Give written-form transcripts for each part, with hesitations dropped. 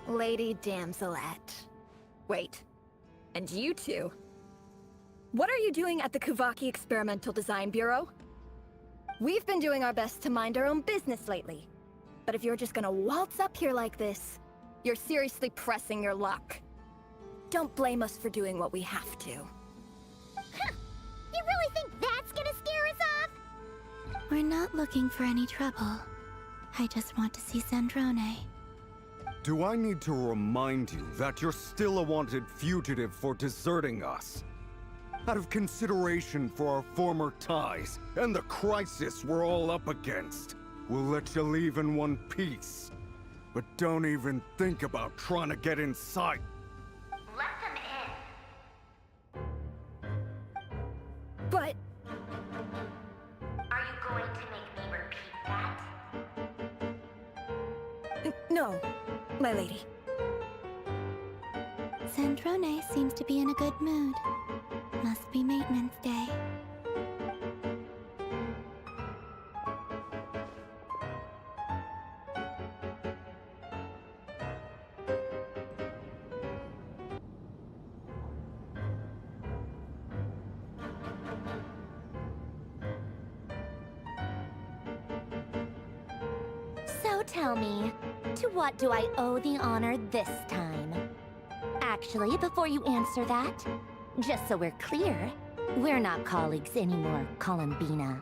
Lady Damselette. Wait, and you two? What are you doing at the Kuvaki Experimental Design Bureau? We've been doing our best to mind our own business lately. But if you're just gonna waltz up here like this, you're seriously pressing your luck. Don't blame us for doing what we have to. Huh. You really think that's gonna scare us off? We're not looking for any trouble. I just want to see Sandrone. Do I need to remind you that you're still a wanted fugitive for deserting us? Out of consideration for our former ties and the crisis we're all up against, we'll let you leave in one piece. But don't even think about trying to get inside. Let them in. But... Are you going to make me repeat that? No, my lady. Sandrone seems to be in a good mood. Must be maintenance day. So tell me, to what do I owe the honor this time? Actually, before you answer that, just so we're clear, we're not colleagues anymore, Columbina.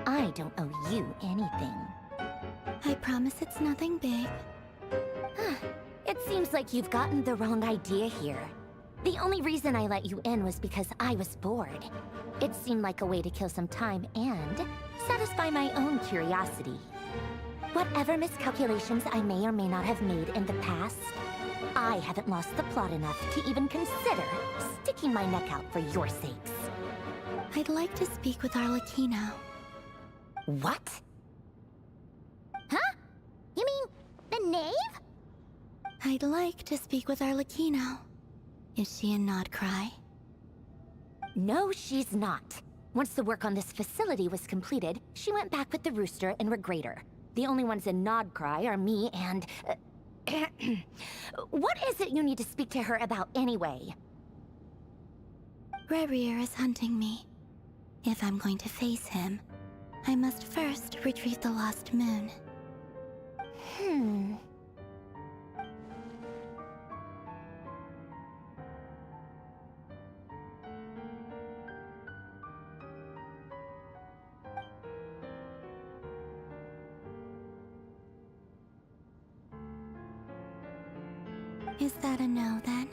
I don't owe you anything. I promise it's nothing big. It seems like you've gotten the wrong idea here. The only reason I let you in was because I was bored. It seemed like a way to kill some time and satisfy my own curiosity. Whatever miscalculations I may or may not have made in the past, I haven't lost the plot enough to even consider sticking my neck out for your sakes. I'd like to speak with Arlecchino. What? Huh? You mean the knave? I'd like to speak with Arlecchino. Is she in Nod-Krai? No, she's not. Once the work on this facility was completed, she went back with the Rooster and Regrator. The only ones in Nod-Krai are me and... What is it you need to speak to her about anyway? Rerirs is hunting me. If I'm going to face him, I must first retrieve the lost moon. Is that a no, then?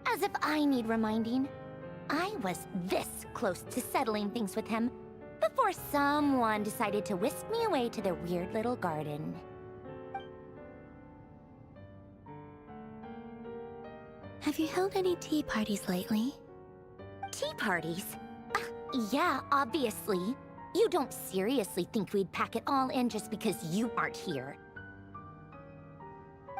As if I need reminding. I was this close to settling things with him before someone decided to whisk me away to their weird little garden. Have you held any tea parties lately? Tea parties? Yeah, obviously. You don't seriously think we'd pack it all in just because you aren't here.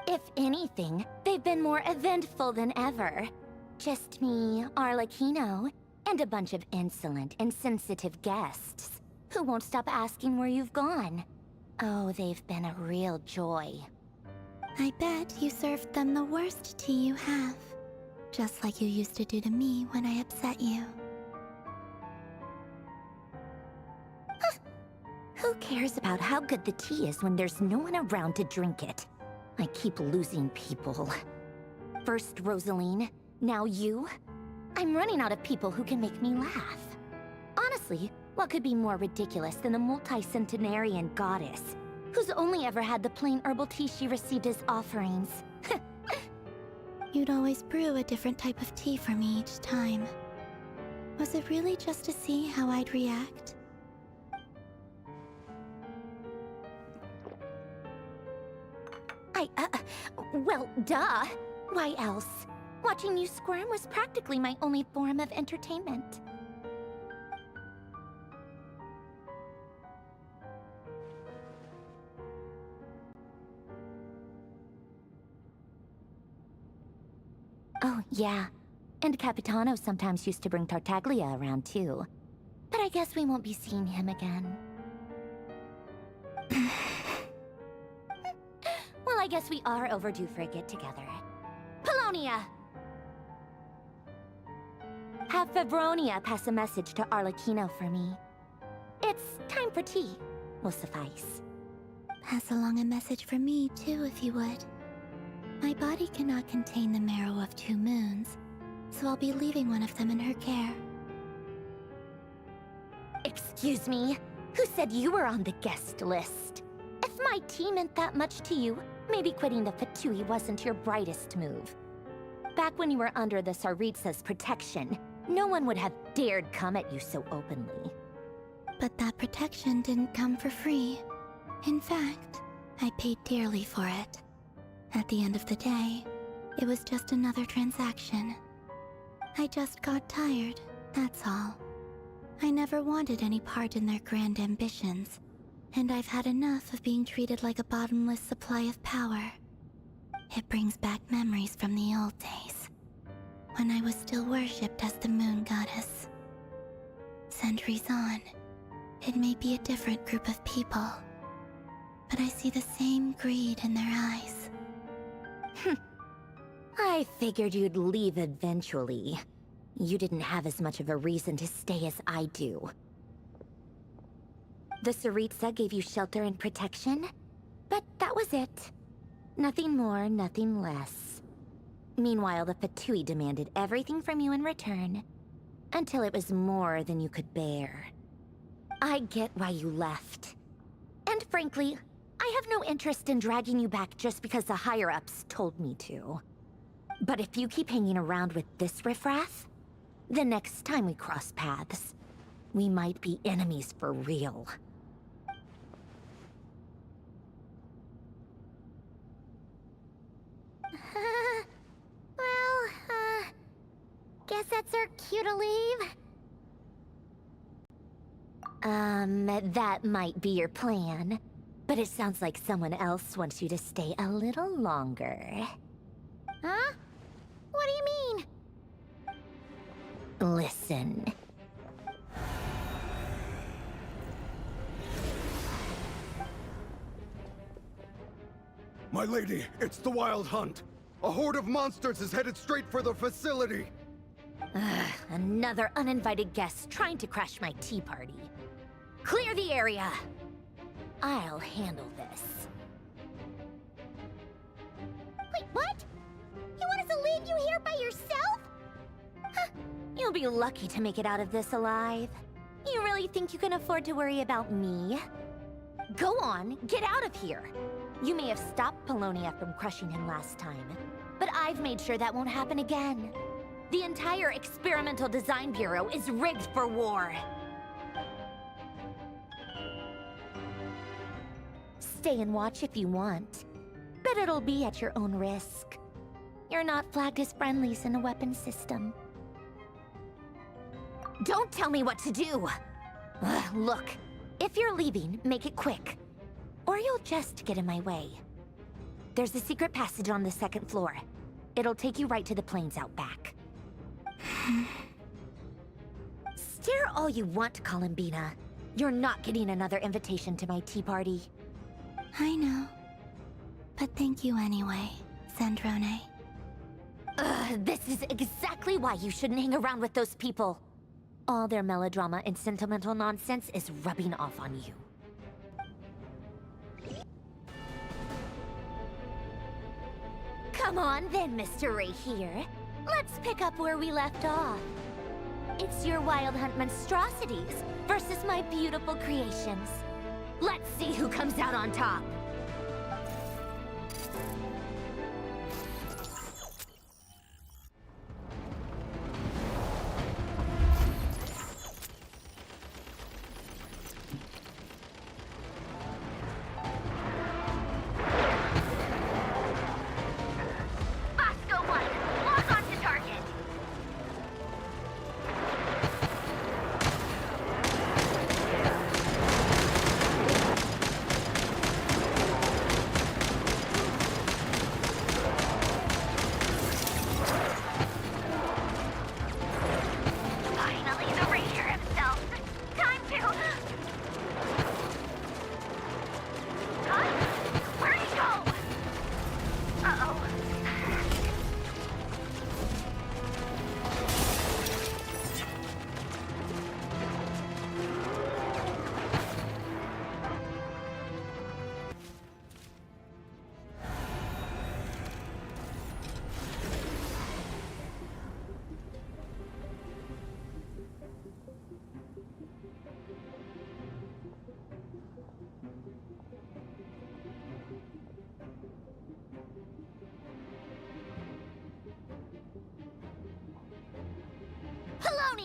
If anything, they've been more eventful than ever. Just me, Arlecchino, and a bunch of insolent and sensitive guests who won't stop asking where you've gone. Oh, they've been a real joy. I bet you served them the worst tea you have. Just like you used to do to me when I upset you. Who cares about how good the tea is when there's no one around to drink it? I keep losing people. First Rosaline, now you. I'm running out of people who can make me laugh. Honestly, what could be more ridiculous than a multi-centenarian goddess who's only ever had the plain herbal tea she received as offerings? You'd always brew a different type of tea for me each time. Was it really just to see how I'd react? Well, duh. Why else? Watching you squirm was practically my only form of entertainment. Oh, yeah. And Capitano sometimes used to bring Tartaglia around, too. But I guess we won't be seeing him again. Well, I guess we are overdue for a get-together. Polonia! Have Fevronia pass a message to Arlecchino for me. It's time for tea. Will suffice. Pass along a message for me, too, if you would. My body cannot contain the marrow of 2 moons, so I'll be leaving one of them in her care. Excuse me? Who said you were on the guest list? If my tea meant that much to you, maybe quitting the Fatui wasn't your brightest move. Back when you were under the Tsaritsa's protection, no one would have dared come at you so openly. But that protection didn't come for free. In fact, I paid dearly for it. At the end of the day, it was just another transaction. I just got tired, that's all. I never wanted any part in their grand ambitions, and I've had enough of being treated like a bottomless supply of power. It brings back memories from the old days, when I was still worshipped as the moon goddess. Centuries on, it may be a different group of people, but I see the same greed in their eyes. I figured you'd leave eventually. You didn't have as much of a reason to stay as I do. The Tsaritsa gave you shelter and protection, but that was it. Nothing more, nothing less. Meanwhile, the Fatui demanded everything from you in return, until it was more than you could bear. I get why you left. And frankly, I have no interest in dragging you back just because the higher-ups told me to. But if you keep hanging around with this riffraff, the next time we cross paths, we might be enemies for real. Guess that's our cue to leave. That might be your plan. But it sounds like someone else wants you to stay a little longer. Huh? What do you mean? Listen. My lady, it's the Wild Hunt. A horde of monsters is headed straight for the facility. Another uninvited guest trying to crash my tea party. Clear the area! I'll handle this. Wait, what? You want us to leave you here by yourself? You'll be lucky to make it out of this alive. You really think you can afford to worry about me? Go on, get out of here! You may have stopped Polonia from crushing him last time, but I've made sure that won't happen again. The entire Experimental Design Bureau is rigged for war. Stay and watch if you want, but it'll be at your own risk. You're not flagged as friendlies in the weapons system. Don't tell me what to do! Look, if you're leaving, make it quick. Or you'll just get in my way. There's a secret passage on the 2nd floor. It'll take you right to the plains out back. Stare all you want, Columbina. You're not getting another invitation to my tea party. I know. But thank you anyway, Sandrone. This is exactly why you shouldn't hang around with those people. All their melodrama and sentimental nonsense is rubbing off on you. Come on then, Mr. Ray here. Let's pick up where we left off. It's your Wild Hunt monstrosities versus my beautiful creations. Let's see who comes out on top.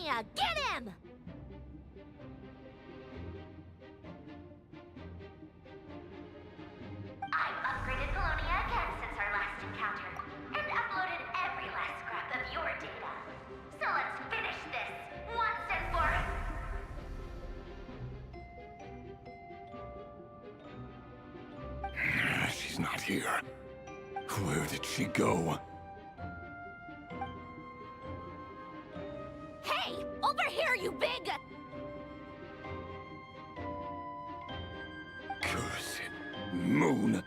Apollonia, get him! I've upgraded Apollonia again since our last encounter, and uploaded every last scrap of your data. So let's finish this, once and for all. She's not here. Where did she go? Hey, over here, you big... Cursed moon.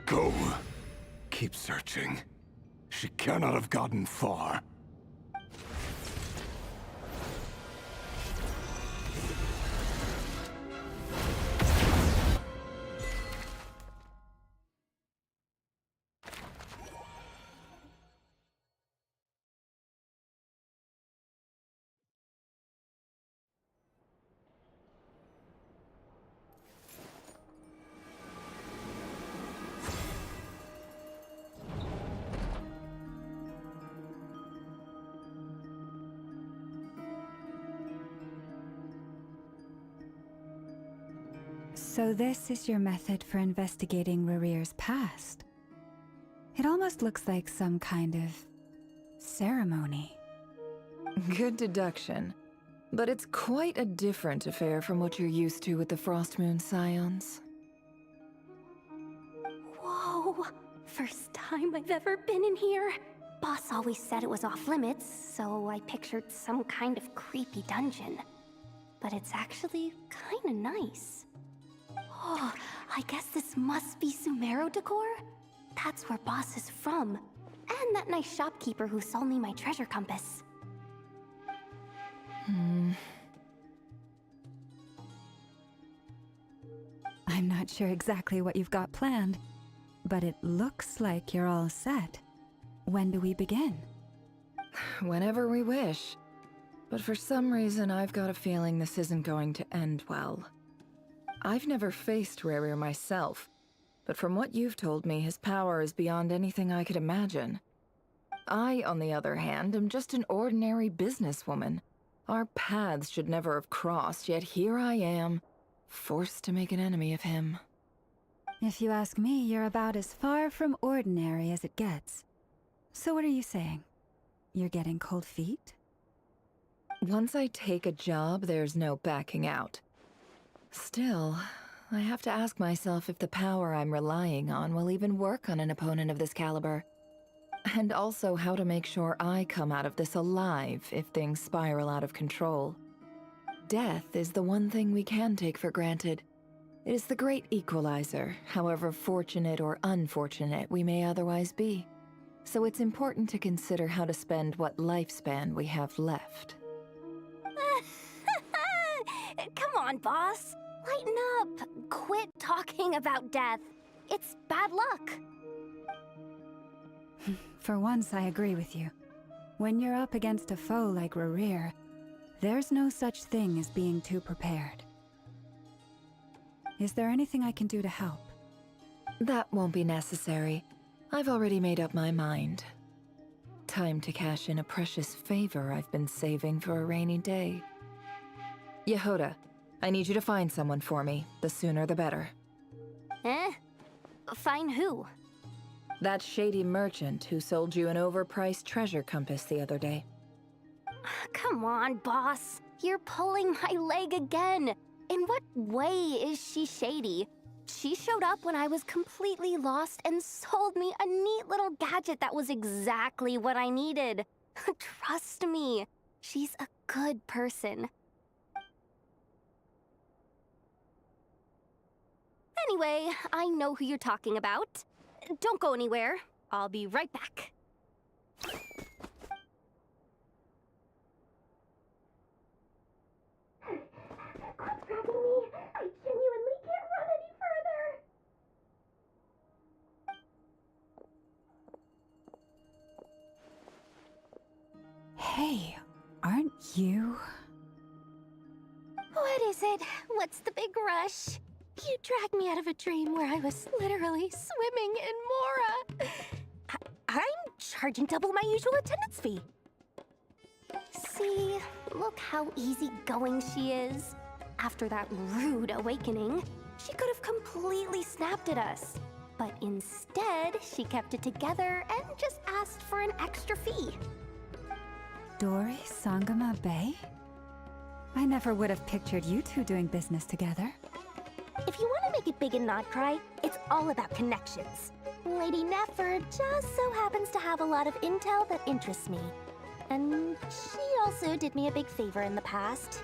Go. Keep searching. She cannot have gotten far. So this is your method for investigating Rerirs' past. It almost looks like some kind of ceremony. Good deduction. But it's quite a different affair from what you're used to with the Frostmoon Scions. Whoa! First time I've ever been in here. Boss always said it was off limits, so I pictured some kind of creepy dungeon. But it's actually kinda nice. Oh, I guess this must be Sumero decor? That's where Boss is from. And that nice shopkeeper who sold me my treasure compass. I'm not sure exactly what you've got planned, but it looks like you're all set. When do we begin? Whenever we wish. But for some reason, I've got a feeling this isn't going to end well. I've never faced Rerir myself, but from what you've told me, his power is beyond anything I could imagine. I, on the other hand, am just an ordinary businesswoman. Our paths should never have crossed, yet here I am, forced to make an enemy of him. If you ask me, you're about as far from ordinary as it gets. So what are you saying? You're getting cold feet? Once I take a job, there's no backing out. Still, I have to ask myself if the power I'm relying on will even work on an opponent of this caliber. And also how to make sure I come out of this alive if things spiral out of control. Death is the one thing we can take for granted. It is the great equalizer, however fortunate or unfortunate we may otherwise be. So it's important to consider how to spend what lifespan we have left. Come on, boss. Lighten up. Quit talking about death. It's bad luck. For once, I agree with you. When you're up against a foe like Rerir, there's no such thing as being too prepared. Is there anything I can do to help? That won't be necessary. I've already made up my mind. Time to cash in a precious favor I've been saving for a rainy day. Yehoda, I need you to find someone for me. The sooner the better. Eh? Find who? That shady merchant who sold you an overpriced treasure compass the other day. Come on, boss. You're pulling my leg again. In what way is she shady? She showed up when I was completely lost and sold me a neat little gadget that was exactly what I needed. Trust me, she's a good person. Anyway, I know who you're talking about. Don't go anywhere. I'll be right back. Quit dragging me. I genuinely can't run any further. Hey, aren't you? What is it? What's the big rush? You dragged me out of a dream where I was literally swimming in Mora. I'm charging double my usual attendance fee. See, look how easygoing she is. After that rude awakening, she could have completely snapped at us. But instead, she kept it together and just asked for an extra fee. Dori Sangama Bay? I never would have pictured you two doing business together. If you want to make it big in Nod-Krai, it's all about connections. Lady Nefer just so happens to have a lot of intel that interests me. And she also did me a big favor in the past.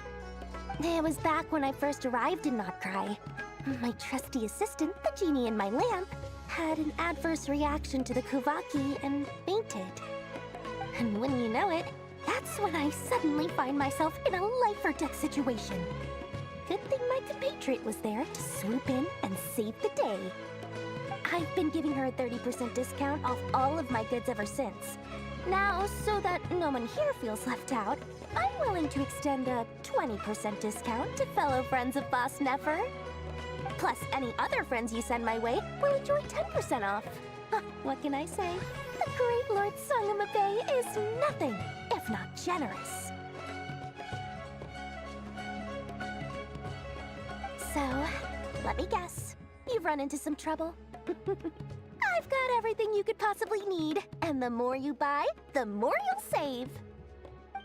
It was back when I first arrived in Nod-Krai. My trusty assistant, the genie in my lamp, had an adverse reaction to the Kuvaki and fainted. And when you know it, that's when I suddenly find myself in a life-or-death situation. Good thing my compatriot was there to swoop in and save the day. I've been giving her a 30% discount off all of my goods ever since. Now, so that no one here feels left out, I'm willing to extend a 20% discount to fellow friends of Boss Nefer. Plus, any other friends you send my way will enjoy 10% off. What can I say? The great Lord Sangama Bay is nothing if not generous. So, let me guess. You've run into some trouble? I've got everything you could possibly need, and the more you buy, the more you'll save.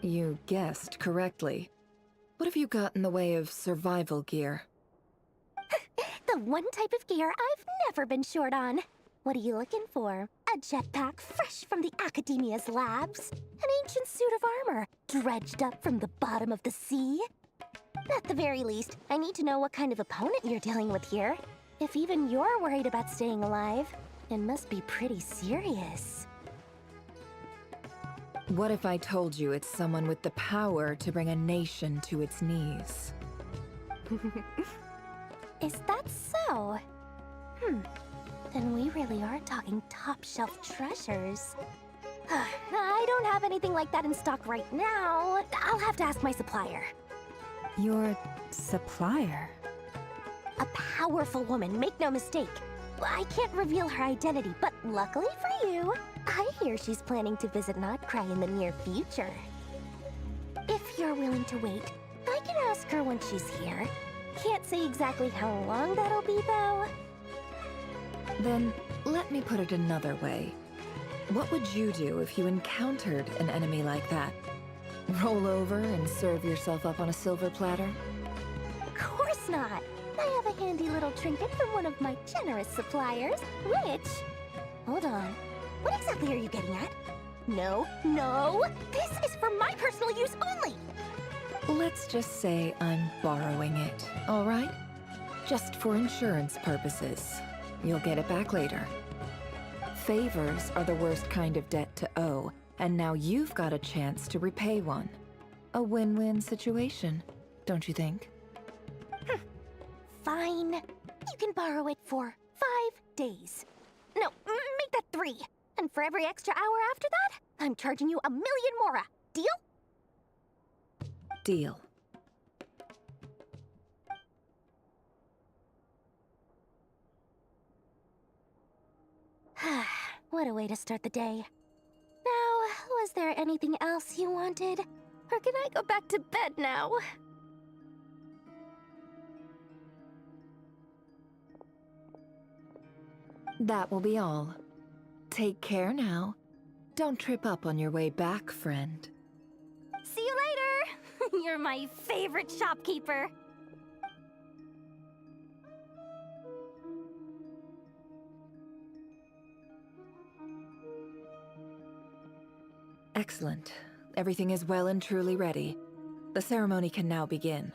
You guessed correctly. What have you got in the way of survival gear? The one type of gear I've never been short on. What are you looking for? A jetpack fresh from the Academia's labs? An ancient suit of armor dredged up from the bottom of the sea? At the very least, I need to know what kind of opponent you're dealing with here. If even you're worried about staying alive, it must be pretty serious. What if I told you it's someone with the power to bring a nation to its knees? Is that so? Then we really are talking top-shelf treasures. I don't have anything like that in stock right now. I'll have to ask my supplier. Your supplier? A powerful woman, make no mistake. I can't reveal her identity, but luckily for you, I hear she's planning to visit Nod-Krai in the near future. If you're willing to wait, I can ask her when she's here. Can't say exactly how long that'll be, though. Then, let me put it another way. What would you do if you encountered an enemy like that? Roll over and serve yourself up on a silver platter? Of course not. I have a handy little trinket from one of my generous suppliers, which... Hold on. What exactly are you getting at? No, no! This is for my personal use only! Let's just say I'm borrowing it, all right? Just for insurance purposes. You'll get it back later. Favors are the worst kind of debt to owe, and now you've got a chance to repay one. A win-win situation, don't you think? Fine. You can borrow it for 5 days. No, make that 3. And for every extra hour after that, I'm charging you 1 million mora. Deal? Deal. What a way to start the day. Now, was there anything else you wanted? Or can I go back to bed now? That will be all. Take care now. Don't trip up on your way back, friend. See you later! You're my favorite shopkeeper. Excellent. Everything is well and truly ready. The ceremony can now begin.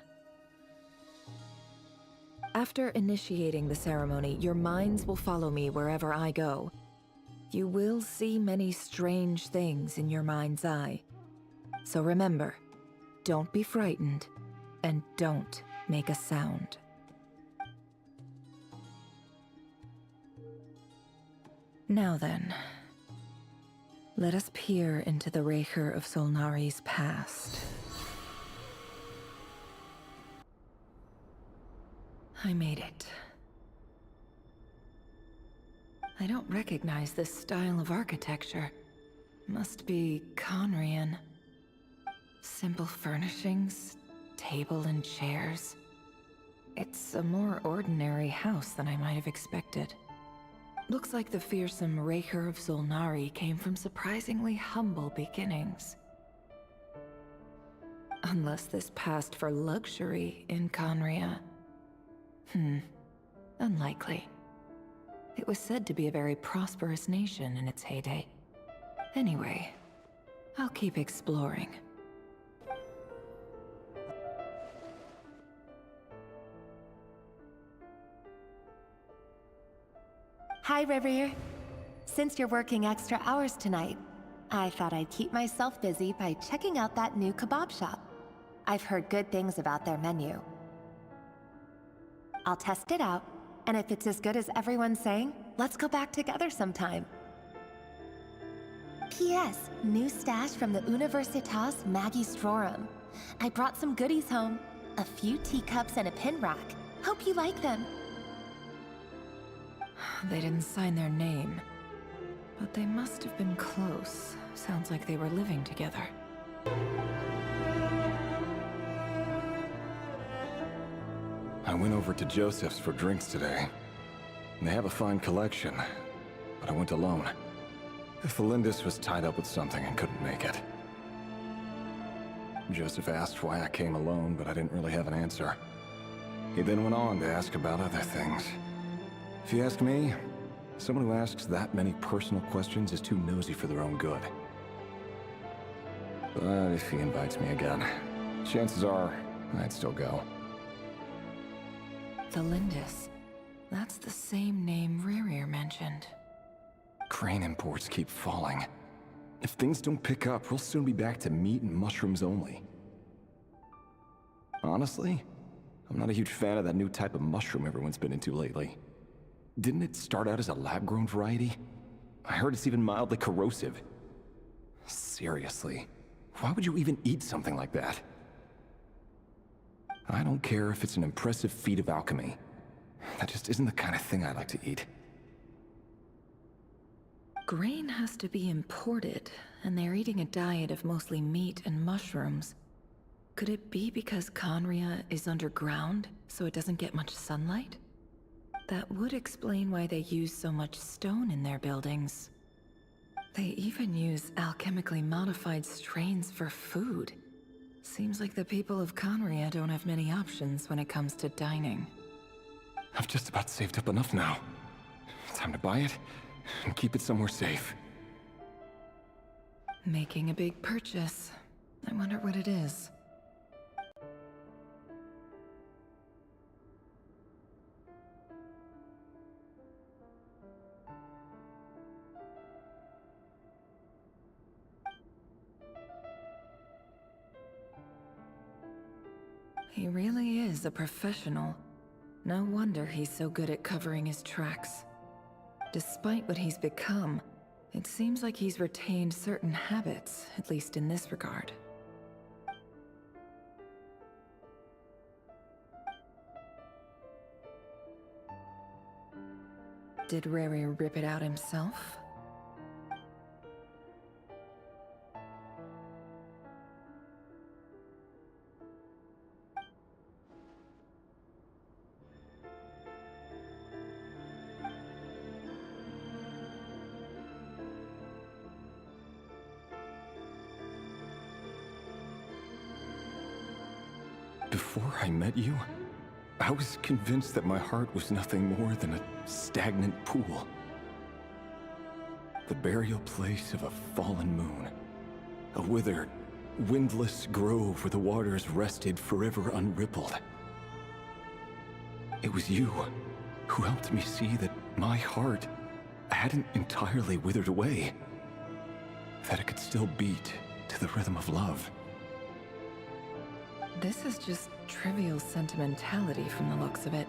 After initiating the ceremony, your minds will follow me wherever I go. You will see many strange things in your mind's eye. So remember, don't be frightened, and don't make a sound. Now then, let us peer into the Rerir of Solnari's past. I made it. I don't recognize this style of architecture. Must be Conrian. Simple furnishings, table and chairs. It's a more ordinary house than I might have expected. Looks like the fearsome Raker of Zulnari came from surprisingly humble beginnings. Unless this passed for luxury in Conria. Unlikely. It was said to be a very prosperous nation in its heyday. Anyway, I'll keep exploring. Hi, Rerir. Since you're working extra hours tonight, I thought I'd keep myself busy by checking out that new kebab shop. I've heard good things about their menu. I'll test it out, and if it's as good as everyone's saying, let's go back together sometime. P.S. New stash from the Universitas Magistrorum. I brought some goodies home. A few teacups and a pin rack. Hope you like them. They didn't sign their name, but they must have been close. Sounds like they were living together. I went over to Joseph's for drinks today. They have a fine collection, but I went alone. Felindis was tied up with something and couldn't make it. Joseph asked why I came alone, but I didn't really have an answer. He then went on to ask about other things. If you ask me, someone who asks that many personal questions is too nosy for their own good. But if he invites me again, chances are I'd still go. Felindis. That's the same name Rerir mentioned. Crane imports keep falling. If things don't pick up, we'll soon be back to meat and mushrooms only. Honestly, I'm not a huge fan of that new type of mushroom everyone's been into lately. Didn't it start out as a lab-grown variety? I heard it's even mildly corrosive. Seriously, why would you even eat something like that? I don't care if it's an impressive feat of alchemy. That just isn't the kind of thing I like to eat. Grain has to be imported, and they're eating a diet of mostly meat and mushrooms. Could it be because Conria is underground, so it doesn't get much sunlight? That would explain why they use so much stone in their buildings. They even use alchemically modified strains for food. Seems like the people of Conria don't have many options when it comes to dining. I've just about saved up enough now. Time to buy it and keep it somewhere safe. Making a big purchase. I wonder what it is. He really is a professional. No wonder he's so good at covering his tracks. Despite what he's become, it seems like he's retained certain habits, at least in this regard. Did Rerir rip it out himself? Before I met you, I was convinced that my heart was nothing more than a stagnant pool. The burial place of a fallen moon. A withered, windless grove where the waters rested forever unrippled. It was you who helped me see that my heart hadn't entirely withered away. That it could still beat to the rhythm of love. This is just trivial sentimentality from the looks of it.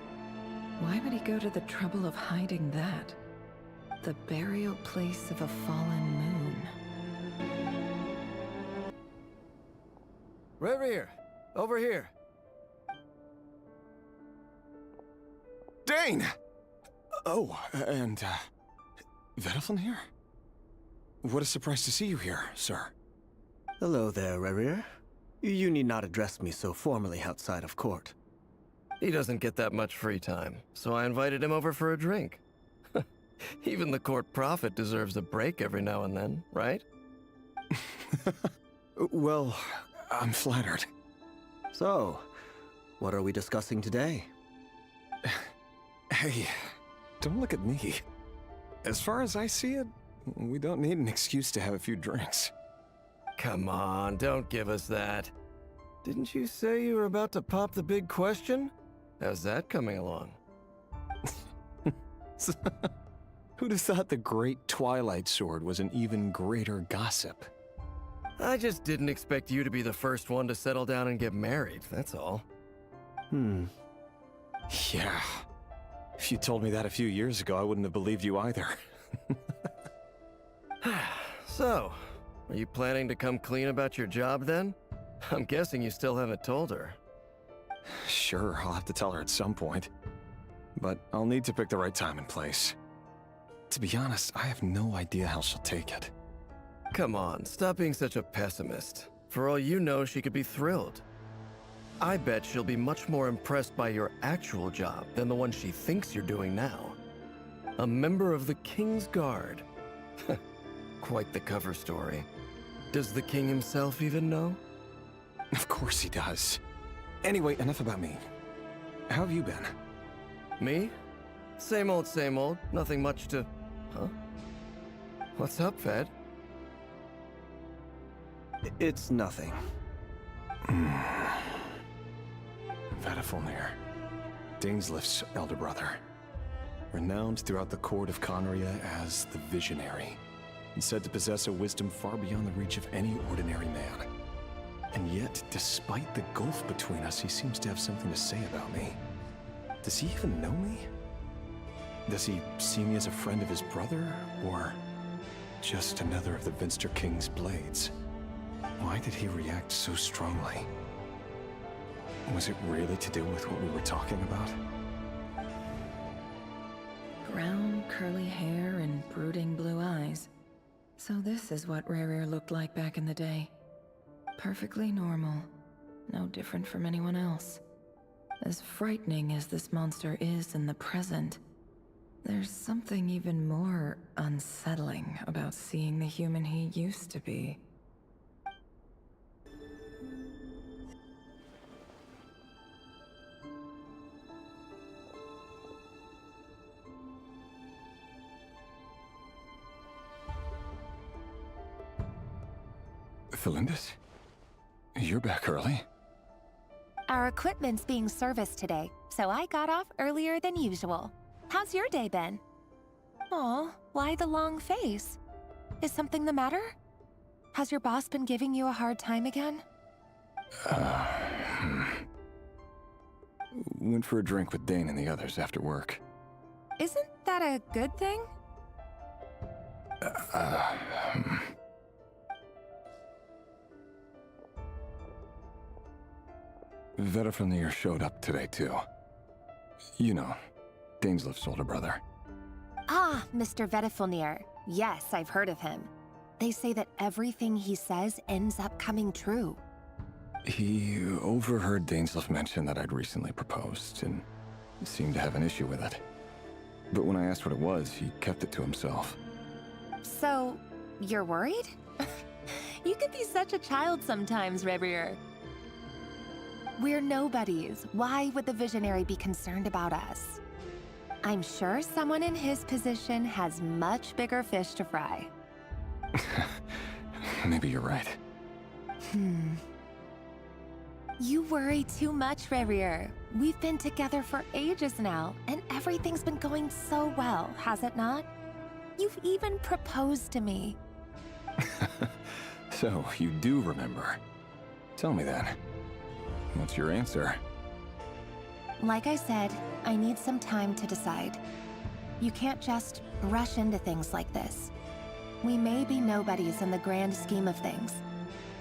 Why would he go to the trouble of hiding that? The burial place of a fallen moon. Rerir, over here. Dane! Oh, and, Vedaflin here? What a surprise to see you here, sir. Hello there, Rerir. You need not address me so formally outside of court. He doesn't get that much free time, so I invited him over for a drink. Even the court prophet deserves a break every now and then, right? Well, I'm flattered. So, what are we discussing today? Hey, don't look at me. As far as I see it, we don't need an excuse to have a few drinks. Come on, don't give us that. Didn't you say you were about to pop the big question? How's that coming along? Who'd have thought the great Twilight Sword was an even greater gossip? I just didn't expect you to be the first one to settle down and get married, that's all. Yeah. If you told me that a few years ago, I wouldn't have believed you either. So, are you planning to come clean about your job then? I'm guessing you still haven't told her. Sure, I'll have to tell her at some point. But I'll need to pick the right time and place. To be honest, I have no idea how she'll take it. Come on, stop being such a pessimist. For all you know, she could be thrilled. I bet she'll be much more impressed by your actual job than the one she thinks you're doing now. A member of the King's Guard. Quite the cover story. Does the king himself even know? Of course he does. Anyway, enough about me. How have you been? Me? Same old, nothing much to... Huh? What's up, Fed? It's nothing. Vedifulnir, Dainsleif's elder brother. Renowned throughout the court of Conria as the Visionary, and said to possess a wisdom far beyond the reach of any ordinary man. And yet, despite the gulf between us, he seems to have something to say about me. Does he even know me? Does he see me as a friend of his brother, or just another of the Vinster King's blades? Why did he react so strongly? Was it really to do with what we were talking about? Brown, curly hair and brooding blue eyes. So this is what Rerir looked like back in the day. Perfectly normal. No different from anyone else. As frightening as this monster is in the present, there's something even more unsettling about seeing the human he used to be. Felindis? You're back early? Our equipment's being serviced today, so I got off earlier than usual. How's your day been? Aw, why the long face? Is something the matter? Has your boss been giving you a hard time again? Went for a drink with Dane and the others after work. Isn't that a good thing? Vedifulnir showed up today, too. You know, Dainsleif's older brother. Ah, Mr. Vedifulnir. Yes, I've heard of him. They say that everything he says ends up coming true. He overheard Dainsleif mention that I'd recently proposed, and seemed to have an issue with it. But when I asked what it was, he kept it to himself. So, you're worried? You could be such a child sometimes, Rerirs. We're nobodies. Why would the Visionary be concerned about us? I'm sure someone in his position has much bigger fish to fry. Maybe you're right. You worry too much, Rerirs. We've been together for ages now, and everything's been going so well, has it not? You've even proposed to me. So, you do remember. Tell me then. What's your answer? Like I said, I need some time to decide. You can't just rush into things like this. We may be nobodies in the grand scheme of things,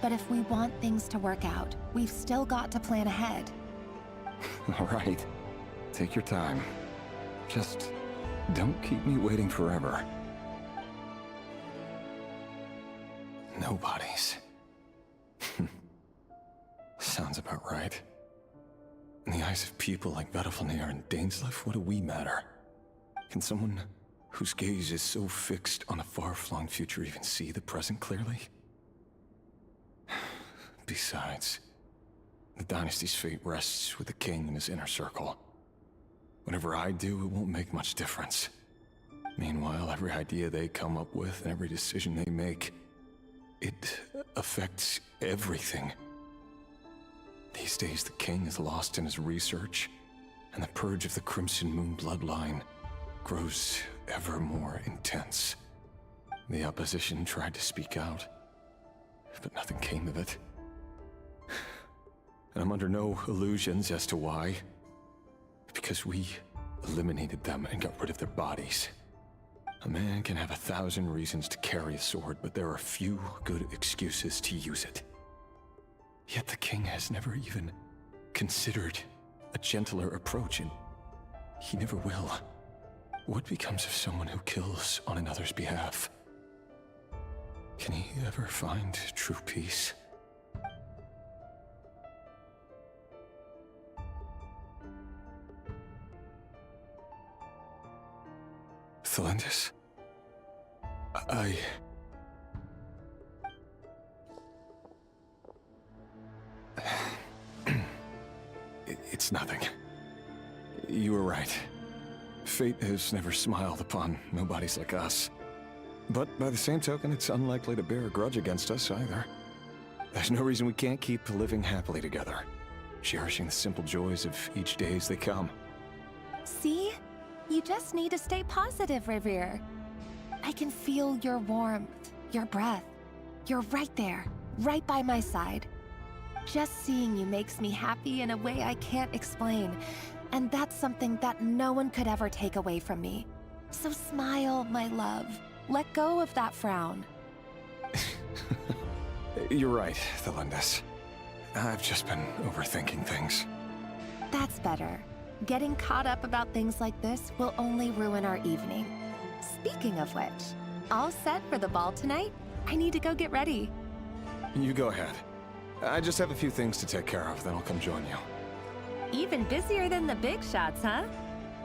but if we want things to work out, we've still got to plan ahead. All right. Take your time. Just don't keep me waiting forever. Nobodies. sounds about right. In the eyes of people like Vedalfnir and Dainsleif, what do we matter? Can someone whose gaze is so fixed on a far-flung future even see the present clearly? Besides, the dynasty's fate rests with the king and his inner circle. Whatever I do, it won't make much difference. Meanwhile, every idea they come up with and every decision they make, it affects everything. These days, the king is lost in his research, and the purge of the Crimson Moon bloodline grows ever more intense. The opposition tried to speak out, but nothing came of it. And I'm under no illusions as to why. Because we eliminated them and got rid of their bodies. A man can have 1,000 reasons to carry a sword, but there are few good excuses to use it. Yet the king has never even considered a gentler approach, and he never will. What becomes of someone who kills on another's behalf? Can he ever find true peace? Thelendis? It's nothing. You were right. Fate has never smiled upon nobodies like us. But by the same token, it's unlikely to bear a grudge against us either. There's no reason we can't keep living happily together, cherishing the simple joys of each day as they come. See? You just need to stay positive, Rerir. I can feel your warmth, your breath. You're right there, right by my side. Just seeing you makes me happy in a way I can't explain, and that's something that no one could ever take away from me. So smile, my love. Let go of that frown. You're right, Thelendis. I've just been overthinking things. That's better. Getting caught up about things like this will only ruin our evening. Speaking of which, all set for the ball tonight? I need to go get ready. You go ahead. I just have a few things to take care of, then I'll come join you. Even busier than the big shots, huh?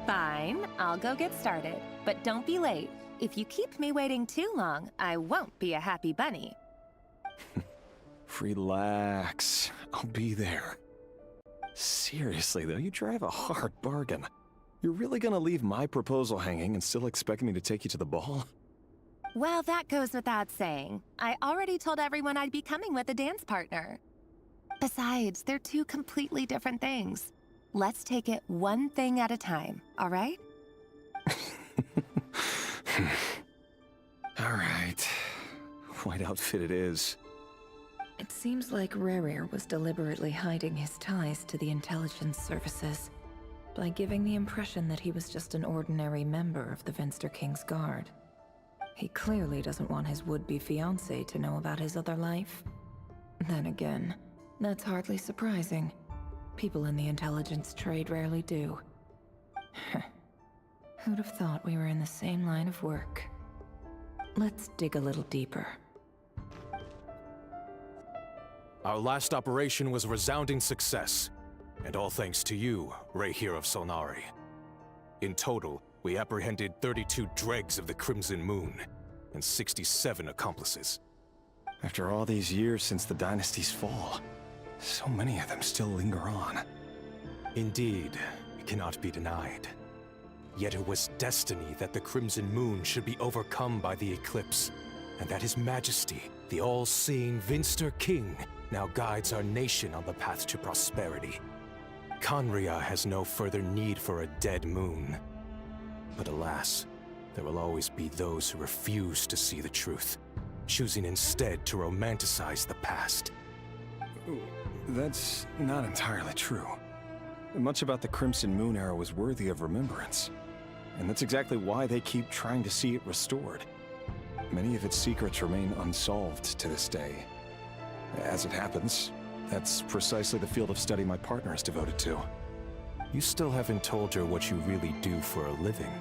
Fine, I'll go get started. But don't be late. If you keep me waiting too long, I won't be a happy bunny. Relax. I'll be there. Seriously, though, you drive a hard bargain. You're really gonna leave my proposal hanging and still expect me to take you to the ball? Well, that goes without saying. I already told everyone I'd be coming with a dance partner. Besides, they're two completely different things. Let's take it one thing at a time, all right? All right. White outfit it is. It seems like Rerir was deliberately hiding his ties to the intelligence services by giving the impression that he was just an ordinary member of the Venster King's Guard. He clearly doesn't want his would-be fiancée to know about his other life. Then again, that's hardly surprising. People in the intelligence trade rarely do. Who'd have thought we were in the same line of work? Let's dig a little deeper. Our last operation was a resounding success, and all thanks to you, Rerirs of Solnari. In total, we apprehended 32 dregs of the Crimson Moon, and 67 accomplices. After all these years since the dynasty's fall, so many of them still linger on. Indeed, it cannot be denied. Yet it was destiny that the Crimson Moon should be overcome by the eclipse, and that His Majesty, the all-seeing Venster King, now guides our nation on the path to prosperity. Khaenri'ah has no further need for a dead moon. But alas, there will always be those who refuse to see the truth, choosing instead to romanticize the past. That's not entirely true. Much about the Crimson Moon era was worthy of remembrance, and that's exactly why they keep trying to see it restored. Many of its secrets remain unsolved to this day. As it happens, that's precisely the field of study my partner is devoted to. You still haven't told her what you really do for a living.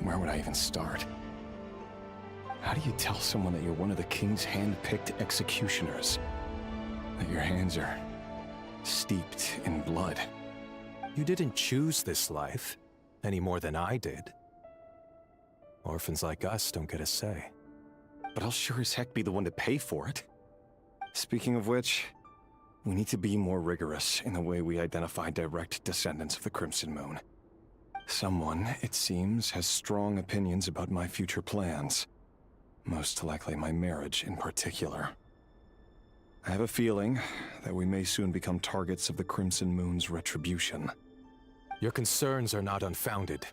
Where would I even start? How do you tell someone that you're one of the king's hand-picked executioners? That your hands are steeped in blood? You didn't choose this life, any more than I did. Orphans like us don't get a say. But I'll sure as heck be the one to pay for it. Speaking of which, we need to be more rigorous in the way we identify direct descendants of the Crimson Moon. Someone, it seems, has strong opinions about my future plans. Most likely my marriage in particular. I have a feeling that we may soon become targets of the Crimson Moon's retribution. Your concerns are not unfounded.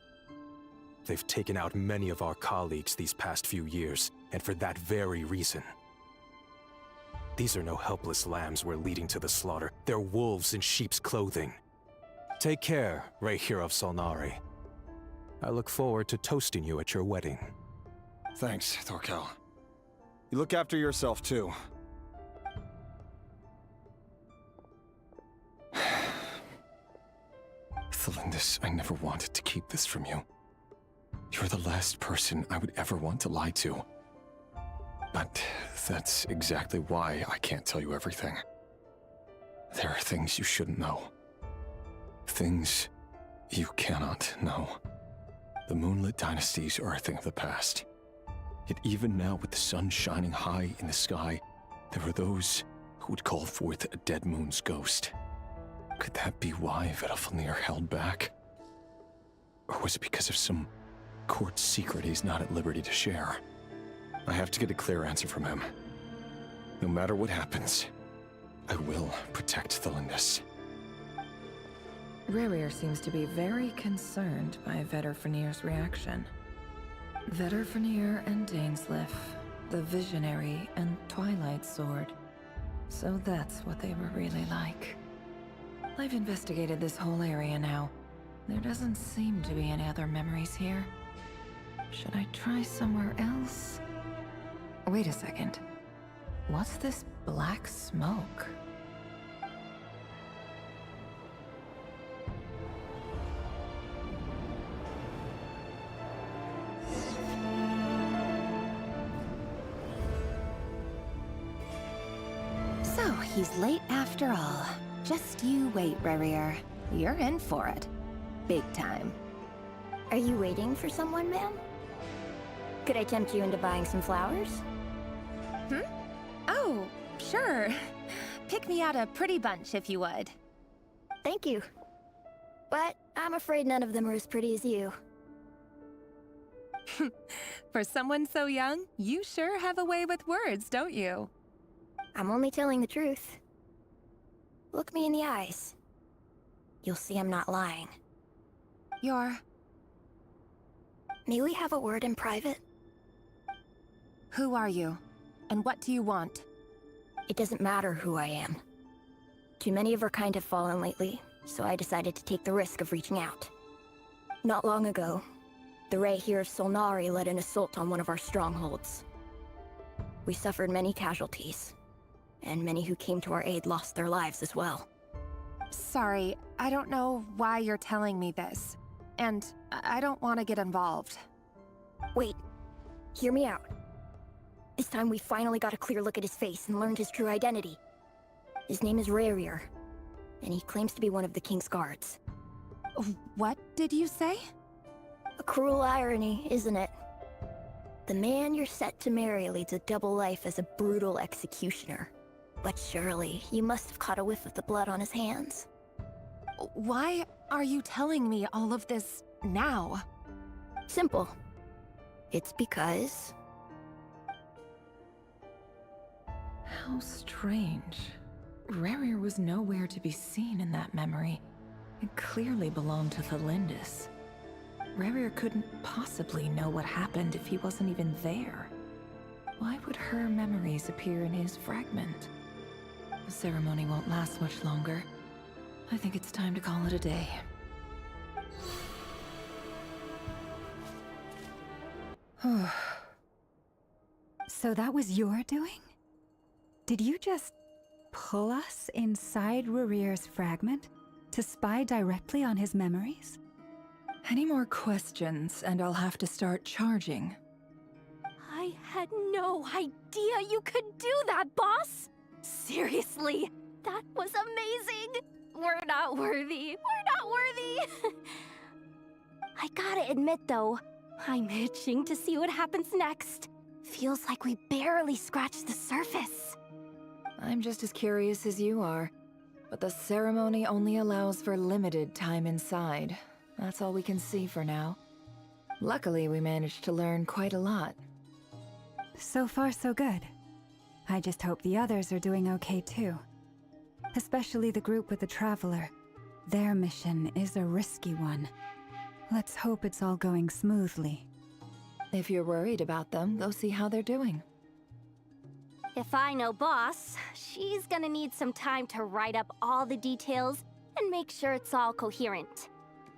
They've taken out many of our colleagues these past few years, and for that very reason. These are no helpless lambs we're leading to the slaughter. They're wolves in sheep's clothing. Take care, Rerirs of Solnari. I look forward to toasting you at your wedding. Thanks, Torkel. You look after yourself, too. Thelindis, I never wanted to keep this from you. You're the last person I would ever want to lie to. But that's exactly why I can't tell you everything. There are things you shouldn't know. Things you cannot know. The moonlit dynasties are a thing of the past. Yet even now, with the sun shining high in the sky, there are those who would call forth a dead moon's ghost. Could that be why Vedalfnir held back? Or was it because of some court secret he's not at liberty to share? I have to get a clear answer from him. No matter what happens, I will protect Thelindis. Rerir seems to be very concerned by Vedalfnir's reaction. Vedalfnir and Dainsleif, the Visionary and Twilight Sword. So that's what they were really like. I've investigated this whole area now. There doesn't seem to be any other memories here. Should I try somewhere else? Wait a second. What's this black smoke? So, he's late after all. Just you wait, Rerir. You're in for it. Big time. Are you waiting for someone, ma'am? Could I tempt you into buying some flowers? Oh, sure. Pick me out a pretty bunch if you would. Thank you. But I'm afraid none of them are as pretty as you. For someone so young, you sure have a way with words, don't you? I'm only telling the truth. Look me in the eyes. You'll see I'm not lying. You're... May we have a word in private? Who are you? And what do you want? It doesn't matter who I am. Too many of our kind have fallen lately, so I decided to take the risk of reaching out. Not long ago, the Rerirs of Solnari led an assault on one of our strongholds. We suffered many casualties, and many who came to our aid lost their lives as well. Sorry, I don't know why you're telling me this. And I don't want to get involved. Wait, hear me out. This time we finally got a clear look at his face and learned his true identity. His name is Rerir, and he claims to be one of the King's guards. What did you say? A cruel irony, isn't it? The man you're set to marry leads a double life as a brutal executioner. But surely, you must have caught a whiff of the blood on his hands. Why are you telling me all of this now? Simple. It's because... How strange. Rerir was nowhere to be seen in that memory. It clearly belonged to Thelindis. Rerir couldn't possibly know what happened if he wasn't even there. Why would her memories appear in his fragment? The ceremony won't last much longer. I think it's time to call it a day. So that was your doing? Did you just pull us inside Rerir's fragment to spy directly on his memories? Any more questions, and I'll have to start charging. I had no idea you could do that, boss! Seriously, that was amazing! We're not worthy. We're not worthy! I gotta admit, though, I'm itching to see what happens next. Feels like we barely scratched the surface. I'm just as curious as you are. But the ceremony only allows for limited time inside. That's all we can see for now. Luckily, we managed to learn quite a lot. So far, so good. I just hope the others are doing okay too. Especially the group with the Traveler. Their mission is a risky one. Let's hope it's all going smoothly. If you're worried about them, go see how they're doing. If I know Boss, she's gonna need some time to write up all the details and make sure it's all coherent.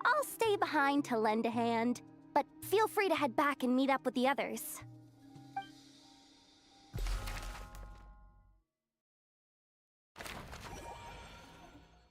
I'll stay behind to lend a hand, but feel free to head back and meet up with the others.